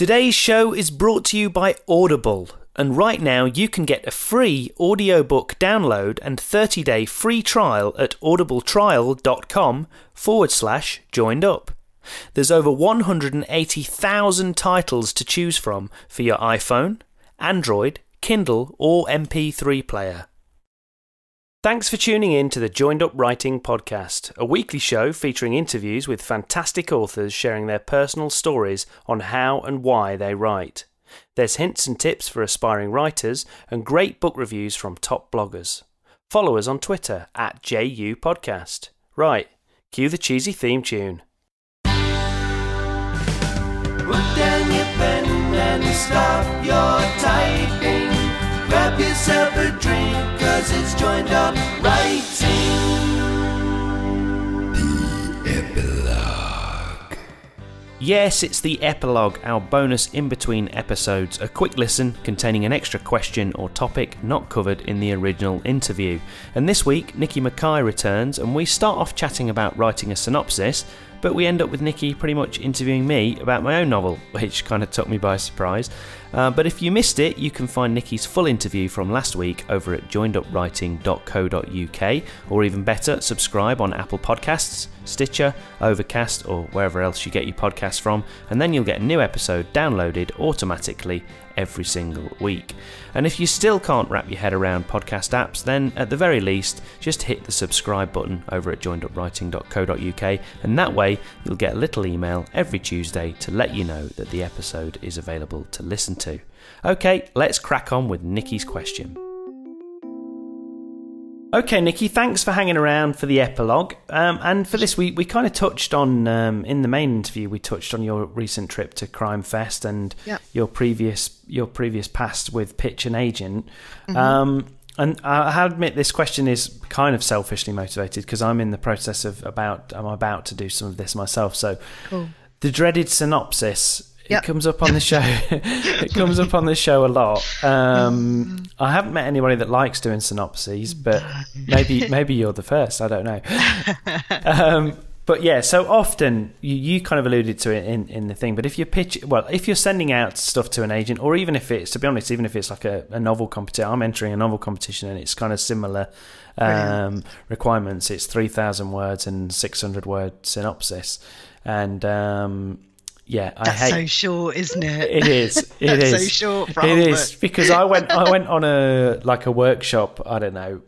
Today's show is brought to you by Audible, and right now you can get a free audiobook download and 30-day free trial at audibletrial.com/joined-up. There's over 180,000 titles to choose from for your iPhone, Android, Kindle or MP3 player. Thanks for tuning in to the Joined Up Writing Podcast, a weekly show featuring interviews with fantastic authors sharing their personal stories on how and why they write. There's hints and tips for aspiring writers and great book reviews from top bloggers. Follow us on Twitter at JU Podcast. Right, cue the cheesy theme tune. Put down your pen and stop your typing. Grab yourself a drink, cause it's Joined Up Writing. The Epilogue. Yes, it's the Epilogue, our bonus in-between episodes, a quick listen containing an extra question or topic not covered in the original interview. And this week, Niki Mackay returns, and we start off chatting about writing a synopsis, but we end up with Niki pretty much interviewing me about my own novel, which kind of took me by surprise. But if you missed it, you can find Niki's full interview from last week over at joinedupwriting.co.uk, or even better, subscribe on Apple Podcasts, Stitcher, Overcast, or wherever else you get your podcasts from, and then you'll get a new episode downloaded automatically every single week. And if you still can't wrap your head around podcast apps, then at the very least, just hit the subscribe button over at joinedupwriting.co.uk, and that way you'll get a little email every Tuesday to let you know that the episode is available to listen to. Okay, let's crack on with Niki's question. Okay, Niki, thanks for hanging around for the epilogue. And for this, we kind of touched on, in the main interview, we touched on your recent trip to Crime Fest and your previous past with Pitch and Agent. Mm-hmm. And I admit this question is kind of selfishly motivated because I'm in the process of I'm about to do some of this myself. So cool. The dreaded synopsis. It comes up on the show. It comes up on the show a lot. I haven't met anybody that likes doing synopses, but maybe you're the first. I don't know. But yeah, so often you kind of alluded to it in the thing. But if if you're sending out stuff to an agent, or even if it's, to be honest, even if it's like a novel competition, I'm entering a novel competition and it's kind of similar requirements. It's 3,000 words and 600 word synopsis, and that's so short, isn't it? It is. It is so short. It is because I went on a workshop. I don't know,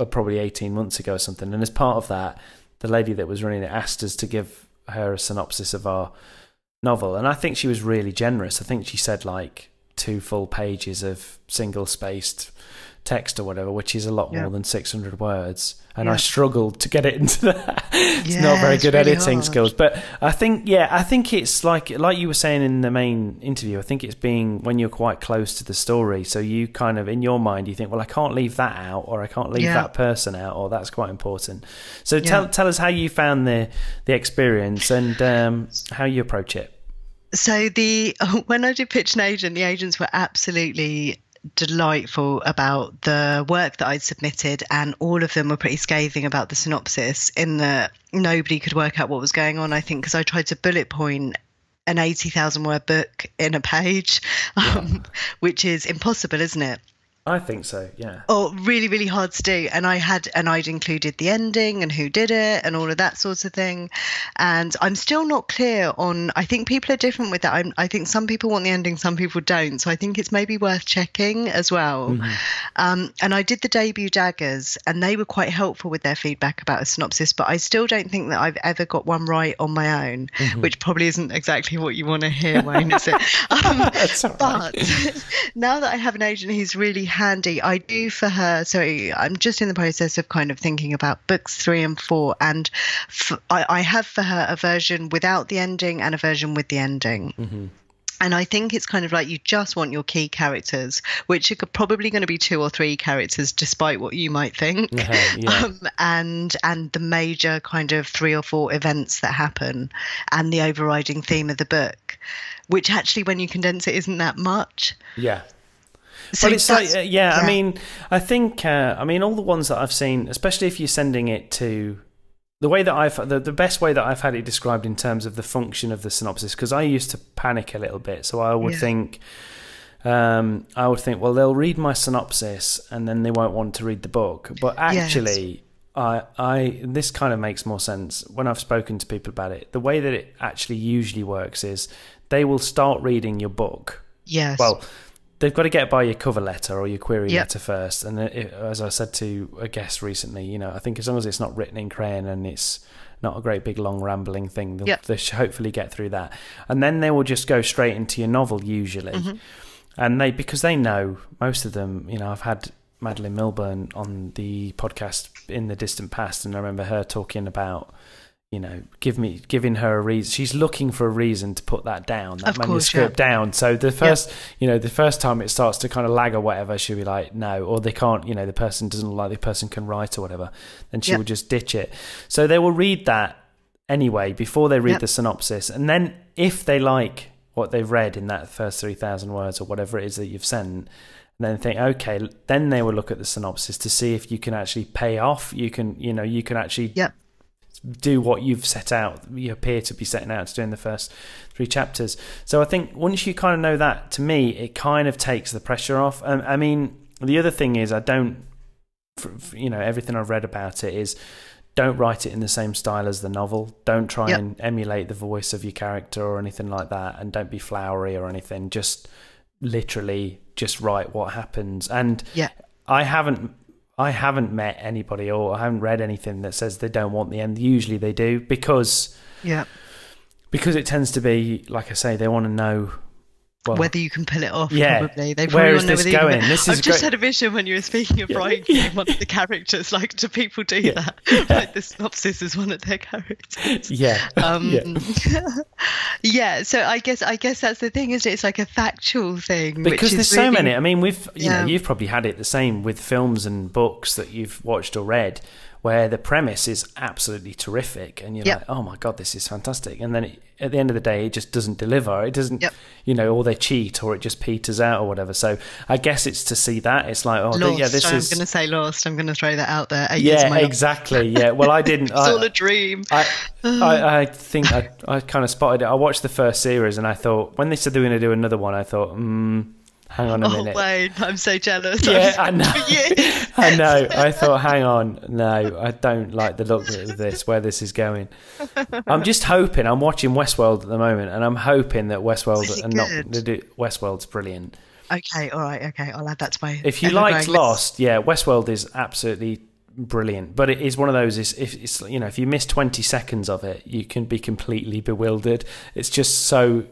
probably 18 months ago or something. And as part of that, the lady that was running it asked us to give her a synopsis of our novel, and I think she was really generous. I think she said like 2 full pages of single-spaced text or whatever, which is a lot more than 600 words. And I struggled to get it into that. It's not very good really editing skills. But I think it's like you were saying in the main interview, I think it's being when you're quite close to the story. So you kind of, in your mind, you think, well, I can't leave that out, or I can't leave that person out, or that's quite important. So tell us how you found the experience and how you approach it. So when I did Pitch and Agent, the agents were absolutely delightful about the work that I'd submitted, and all of them were pretty scathing about the synopsis in that nobody could work out what was going on, I think, because I tried to bullet point an 80,000 word book in a page, which is impossible, isn't it? I think so, yeah. Oh, really, really hard to do. And I'd included the ending and who did it and all of that sort of thing. And I'm still not clear on, I think people are different with that. I think some people want the ending, some people don't. So I think it's maybe worth checking as well. Mm-hmm. And I did the debut daggers, and they were quite helpful with their feedback about a synopsis, but I still don't think that I've ever got one right on my own, which probably isn't exactly what you want to hear, Wayne, is it? That's all right. But now that I have an agent who's really handy, I do for her, so I'm just in the process of kind of thinking about books 3 and 4, and I have for her a version without the ending and a version with the ending. Mm-hmm. And I think it's kind of like you just want your key characters, which are probably going to be 2 or 3 characters, despite what you might think, and the major kind of 3 or 4 events that happen, and the overriding theme of the book, which actually, when you condense it, isn't that much. Yeah. So but it's like, I mean, I think, all the ones that I've seen, especially if you're sending it to the way that the best way that I've had it described in terms of the function of the synopsis, because I used to panic a little bit, so I would think, well, they'll read my synopsis and then they won't want to read the book. But actually, this kind of makes more sense when I've spoken to people about it. The way that it actually usually works is they will start reading your book. Yes. Well, they've got to get by your cover letter or your query letter first. And as I said to a guest recently, I think as long as it's not written in crayon and it's not a great big long rambling thing, they should hopefully get through that. And then they will just go straight into your novel usually. Mm-hmm. And because they know, most of them, I've had Madeline Milburn on the podcast in the distant past, and I remember her talking about, giving her a reason. She's looking for a reason to put that down, that manuscript down. So the first, the first time it starts to kind of lag or whatever, she'll be like, no, or they can't, the person doesn't like the person can write or whatever, then she will just ditch it. So they will read that anyway before they read the synopsis, and then if they like what they've read in that first 3,000 words or whatever it is that you've sent, then think, okay, then they will look at the synopsis to see if you can actually pay off. You can actually do what you've set out, you appear to be setting out to do in the first 3 chapters. So I think once you kind of know that, to me, it kind of takes the pressure off. I mean, the other thing is everything I've read about it is, don't write it in the same style as the novel. Don't try and emulate the voice of your character or anything like that, and don't be flowery or anything. Just literally just write what happens. And I haven't met anybody, or I haven't read anything that says they don't want the end. Usually they do, because it tends to be, like I say, they want to know whether you can pull it off. Probably. They Where is this going? I've just had a vision when you were speaking of writing one of the characters. Like, do people do that? Like, the synopsis is one of their characters. So I guess that's the thing, isn't it? It's like a factual thing. Because there's so many. I mean, you've probably had it the same with films and books that you've watched or read, where the premise is absolutely terrific, and you're like, oh my God, this is fantastic. And then at the end of the day, it just doesn't deliver. It doesn't, or they cheat, or it just peters out or whatever. So I guess it's to see that. It's like, Lost. I'm going to say Lost. I'm going to throw that out there. 8 years of my exactly. Yeah. Well, I didn't. It's all a dream. I think I kind of spotted it. I watched the first series, and I thought, when they said they were going to do another one, I thought, hang on a minute. Oh, Wayne, I'm so jealous. Yeah, I know. I know. I thought, hang on. No, I don't like the look of this, where this is going. I'm just hoping. I'm watching Westworld at the moment, and I'm hoping that Westworld's brilliant. Okay, all right. Okay, I'll add that to my... If you liked Lost, Westworld is absolutely brilliant. But it is one of those, if you miss 20 seconds of it, you can be completely bewildered. It's just so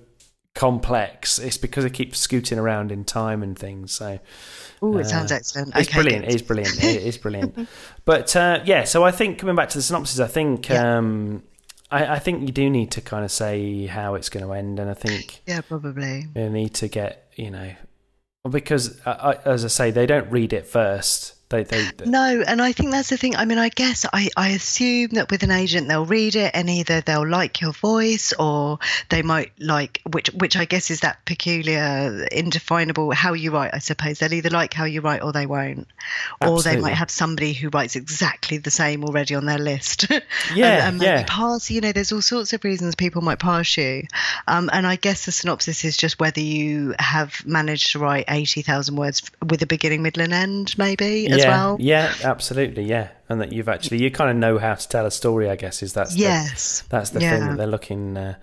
complex. It's because it keeps scooting around in time and things. So it sounds excellent. It's brilliant. It is brilliant. But so I think, coming back to the synopsis, I think I think you do need to kind of say how it's going to end, and I think probably you need to get because as I say, they don't read it first. No, and I think that's the thing. I mean, I guess I assume that with an agent, they'll read it, and either they'll like your voice, or they might like, which I guess is that peculiar, indefinable, how you write, I suppose. They'll either like how you write, or they won't. Absolutely. Or they might have somebody who writes exactly the same already on their list. and maybe pass, there's all sorts of reasons people might pass you. And I guess the synopsis is just whether you have managed to write 80,000 words with a beginning, middle, and end, maybe. As well. Yeah, absolutely, and that you kind of know how to tell a story, I guess, that's the thing that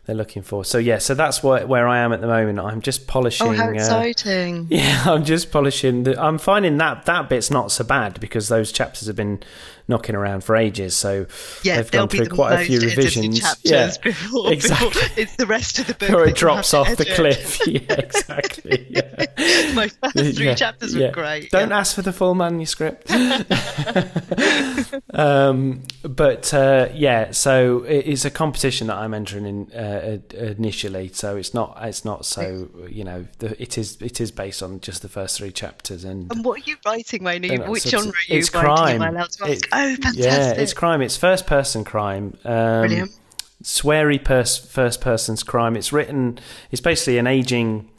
they're looking for. So so that's where I am at the moment. I'm just polishing. Oh, how exciting! I'm just polishing. I'm finding that bit's not so bad, because those chapters have been knocking around for ages. So they've gone through quite a few revisions. Before it's the rest of the book. Or it drops off the cliff. Yeah, exactly. Yeah. My first 3 chapters were great. Don't ask for the full manuscript. So it's a competition that I'm entering in initially. So it's not so it is based on just the first 3 chapters. And what are you writing, Wayne? Which genre are you writing? Crime. Am I allowed to ask? Oh, fantastic. Yeah, it's crime. It's first person crime. Brilliant. Sweary first person's crime. It's basically an aging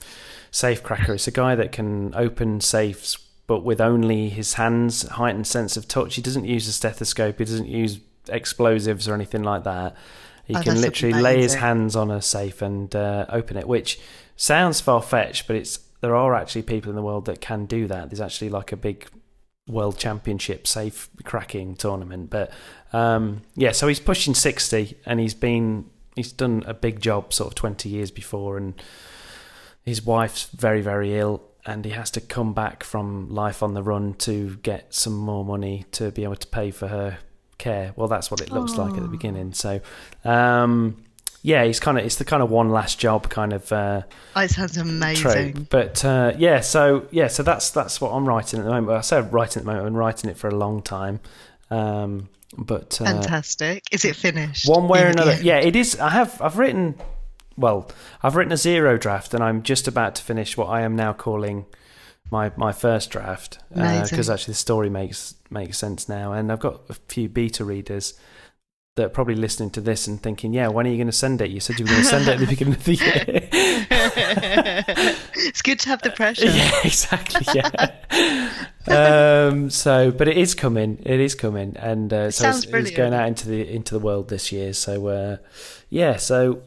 safecracker. It's a guy that can open safes, but with only his hands, heightened sense of touch. He doesn't use a stethoscope. He doesn't use explosives or anything like that. He can literally lay his hands on a safe and open it, which sounds far-fetched, but there are actually people in the world that can do that. There's actually like a big world championship safe cracking tournament. But so he's pushing 60, and he's done a big job sort of 20 years before, and his wife's very, very ill, and he has to come back from life on the run to get some more money to be able to pay for her care. Well, that's what it looks like at the beginning. So it's the kind of one last job kind of it sounds amazing trope. But so that's what I'm writing at the moment. Well, I say writing at the moment, I've been writing it for a long time. But fantastic. Is it finished one way or another? Yeah, it is. I've written a zero draft, and I'm just about to finish what I am now calling my first draft, because actually the story makes sense now, and I've got a few beta readers that are probably listening to this and thinking, yeah, when are you going to send it? You said you were going to send it at the beginning of the year. It's good to have the pressure. Yeah, exactly. Yeah. But it is coming, and so it's going out into the world this year. So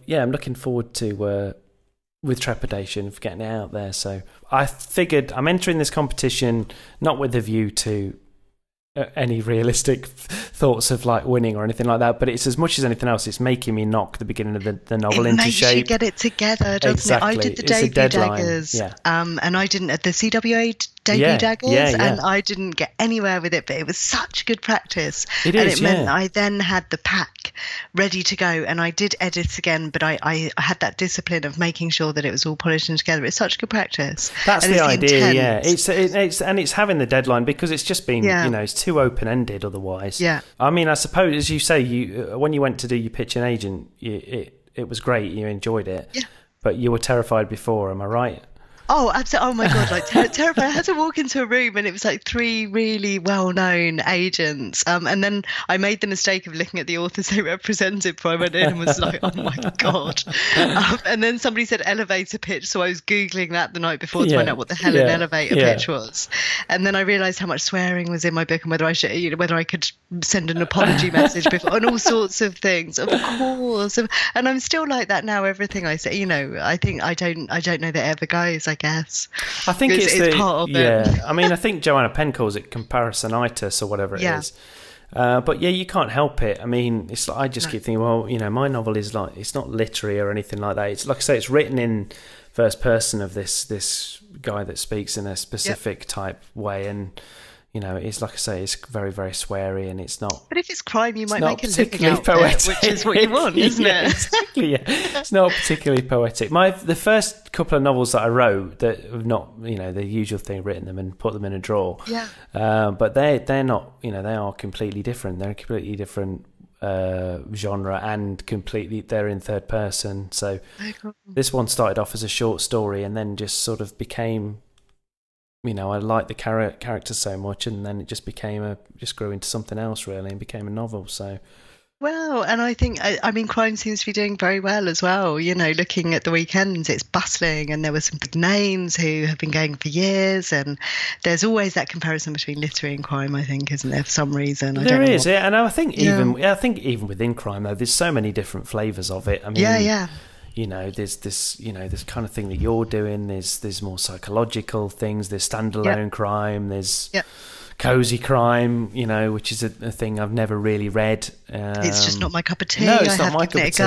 I'm looking forward to with trepidation of getting it out there. So I figured I'm entering this competition not with a view to any realistic thoughts of like winning or anything like that, but it's as much as anything else, it's making me knock the beginning of the novel into shape. It makes you get it together, doesn't it? I did the debut daggers, and I didn't at the CWA debut daggers, and I didn't get anywhere with it, but it was such good practice. It meant I then had the pack ready to go, and I did edit again, but I had that discipline of making sure that it was all polished and together. It's such good practice. That's the idea. It's having the deadline, because it's just been it's too open-ended otherwise. I mean, I suppose, as you say, when you went to do your pitch and agent, it was great, you enjoyed it, but you were terrified before, am I right? Oh, absolutely. Oh my God, like terrified. I had to walk into a room and it was like 3 really well-known agents. And then I made the mistake of looking at the authors they represented before I went in and was like, oh my God. And then somebody said elevator pitch. So I was Googling that the night before to find out what the hell an elevator pitch was. And then I realised how much swearing was in my book and whether I could send an apology message before, and all sorts of things. Of course. And I'm still like that now. Everything I say, I think I don't know that it ever goes, I guess. I think it's part of it. Yeah, I mean, I think Joanna Penn calls it comparisonitis or whatever it is. But you can't help it. I mean, it's like, I just keep thinking, well, my novel is like, it's not literary or anything like that. It's like I say, it's written in first person of this guy that speaks in a specific type way, and it's like I say, it's very, very sweary, and it's not. But if it's crime, you might make a living out of it, which is what you want, isn't it? Exactly. Yeah, it's not particularly poetic. The first couple of novels that I wrote that have not, the usual thing, written them and put them in a drawer. Yeah. But they're not, they are completely different. They're a completely different genre, and completely they're in third person. So this one started off as a short story and then just sort of became. I liked the character so much, and then it just just grew into something else really, and became a novel. So, well, and I think crime seems to be doing very well as well. Looking at the weekends, it's bustling, and there were some big names who have been going for years, and there's always that comparison between literary and crime. I think, isn't there, for some reason? There is, and I think even within crime though, there's so many different flavours of it. I mean, there's this kind of thing that you're doing. There's more psychological things. There's standalone crime. There's cozy crime. Which is a thing I've never really read. It's just not my cup of tea. No, it's not my cup of tea.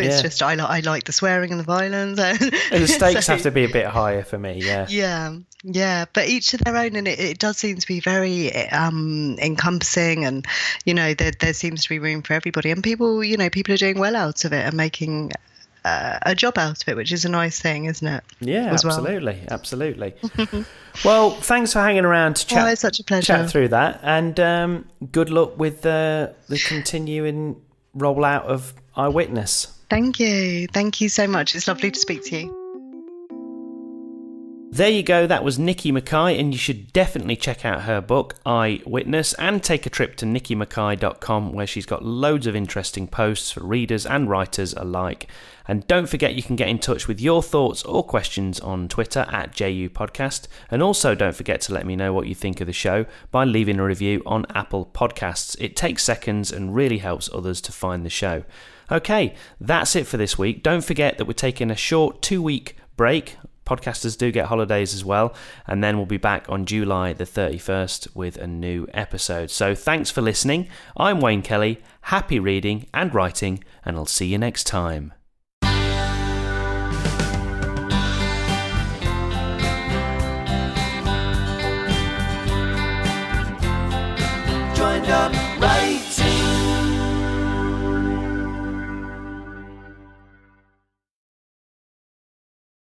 It's just I like the swearing and the violence. The stakes have to be a bit higher for me. Yeah, but each to their own, and it does seem to be very encompassing, and there seems to be room for everybody, and people are doing well out of it and making a job out of it, which is a nice thing, isn't it? Yeah, absolutely. Well, thanks for hanging around to chat. It's such a pleasure. Chat through that, and good luck with the continuing rollout of Eyewitness. Thank you so much. It's lovely to speak to you. There you go, that was Niki Mackay, and you should definitely check out her book, Eyewitness, and take a trip to nikimackay.com, where she's got loads of interesting posts for readers and writers alike. And don't forget you can get in touch with your thoughts or questions on Twitter at JU Podcast, and also don't forget to let me know what you think of the show by leaving a review on Apple Podcasts. It takes seconds and really helps others to find the show. Okay, that's it for this week. Don't forget that we're taking a short 2-week break. Podcasters do get holidays as well, and then we'll be back on July the 31st with a new episode. So thanks for listening. I'm Wayne Kelly. Happy reading and writing, and I'll see you next time. Joined up right